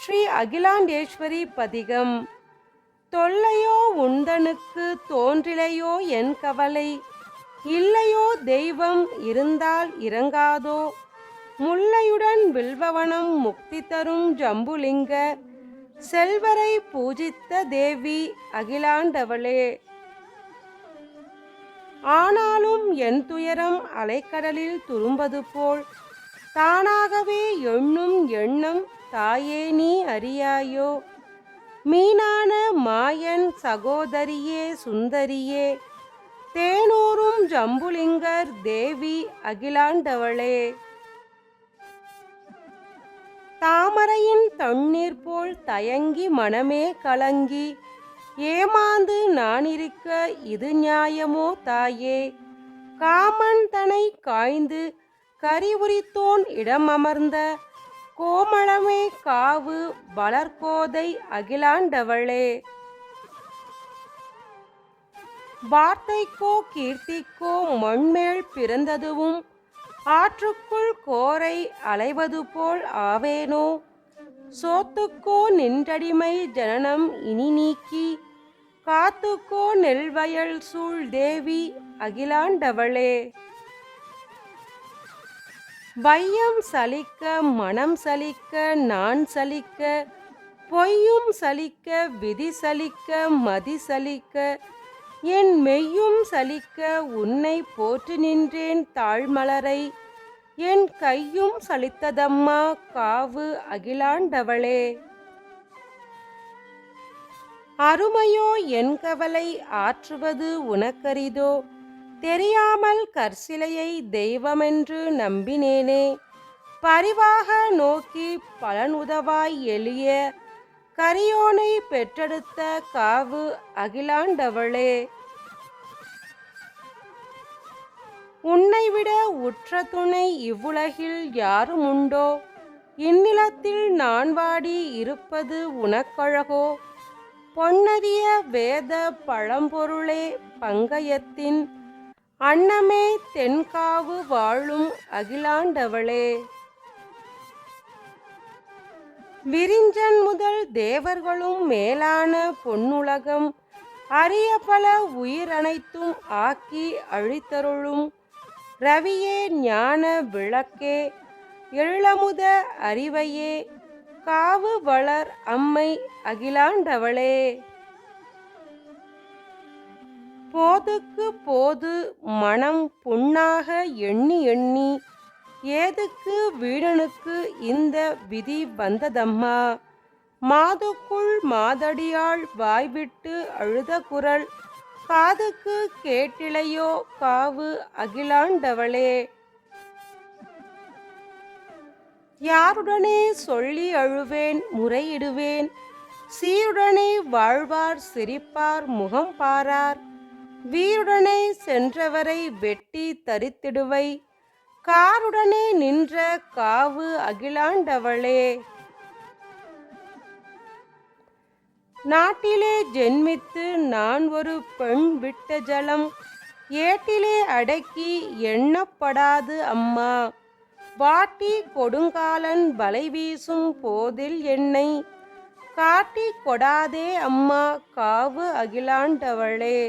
ஸ்ரீ அகிலாண்டேஸ்வரி பதிகம். தொல்லையோ உந்தனுக்கு தோன்றிலையோ என் கவலை, இல்லையோ தெய்வம் இருந்தால் இறங்காதோ, முல்லையுடன் வில்வவனம் முக்தி தரும் ஜம்புலிங்க, செல்வரை பூஜித்த தேவி அகிலாண்டவளே. ஆனாலும் என் துயரம் அலைக்கடலில் துரும்பது போல், தானாகவே எண்ணும் எண்ணம் தாயே நீ அறியாயோ, மீனான மாயன் சகோதரியே சுந்தரியே, தேனூரும் ஜம்புலிங்கர் தேவி அகிலாண்டவளே. தாமரையின் தண்ணீர் போல் தயங்கி மனமே கலங்கி, ஏமாந்து நானிருக்க இது நியாயமோ தாயே, காமன் தனை காய்ந்து கரிவுரித்தோன் இடம் அமர்ந்த, கோமளமே காவு வளர்கோதை அகிலாண்டவளே. வார்த்தைக்கோ கீர்த்திக்கோ மண்மேல் பிறந்ததுவும், ஆற்றுக்குள் கோரை அலைவது போல் ஆவேனோ, சோத்துக்கோ நின்றடிமை ஜனனம் இனி நீக்கி, காத்துக்கோ நெல்வயல் சூழ் தேவி அகிலாண்டவளே. வையம் சலிக்க மனம் சலிக்க நான் சலிக்க, பொய்யும் சலிக்க விதி சலிக்க மதி சலிக்க, என் மெய்யும் சலிக்க உன்னை போற்று நின்றேன் தாழ்மலரை, என் கையும் சலித்ததம்மா காவு அகிலாண்டவளே. அருமையோ என் கவலை ஆற்றுவது உனக்கரிதோ, தெரியாமல் கற்சிலையை தெய்வமென்று நம்பினேனே, பரிவாக நோக்கி பலனுதவாய் எளிய, கரியோனை பெற்றெடுத்த காவு அகிலாண்டவளே. உன்னைவிட உற்ற துணை இவ்வுலகில் யாரும் உண்டோ, இந்நிலத்தில் நான் வாடி இருப்பது உனக்கழகோ, பொன்னதிய வேத பழம்பொருளே பங்கயத்தின், அன்னமே தென்காவு வாழும் அகிலாண்டவளே. விரிஞ்சன் முதல் தேவர்களும் மேலான பொன்னுலகம், அரிய பல உயிரனைத்தும் ஆக்கி அழித்தருளும், ரவியே ஞான விளக்கே எழிலமுத அறிவையே, காவு வளர் அம்மை அகிலாண்டவளே. போதுக்கு போது மனம் புண்ணாக எண்ணி எண்ணி, ஏதுக்கு வீடனுக்கு இந்த விதி வந்ததம்மா, மாதுக்குள் மாதடியாள் வாய்விட்டு அழுத குரல், காதுக்கு கேட்டிலையோ காவு அகிலாண்டவளே. யாருடனே சொல்லி அழுவேன் முறையிடுவேன், சீருடனே வாழ்வார் சிரிப்பார் முகம் பாரார், வீருடனே சென்றவரை வெட்டி தரித்திடுவை, காருடனே நின்ற காவு அகிலாண்டவளே. நாட்டிலே ஜென்மித்து நான் ஒரு பெண் விட்ட ஜலம், ஏட்டிலே அடக்கி எண்ணப்படாது அம்மா, வாட்டி கொடுங்காலன் வலை வீசும் போதில் என்னை, காட்டி கொடாதே அம்மா காவு அகிலாண்டவளே.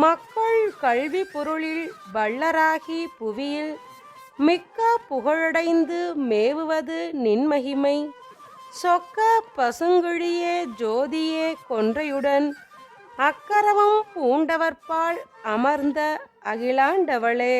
மக்கள் கல்வி பொருளில் வள்ளராகி புவியில், மிக்க புகழடைந்து மேவுவது நின்மகிமை, சொக்க பசுங்கிழியே ஜோதியே கொன்றையுடன், அக்கரவம் பூண்டவர்பால் அமர்ந்த அகிலாண்டவளே.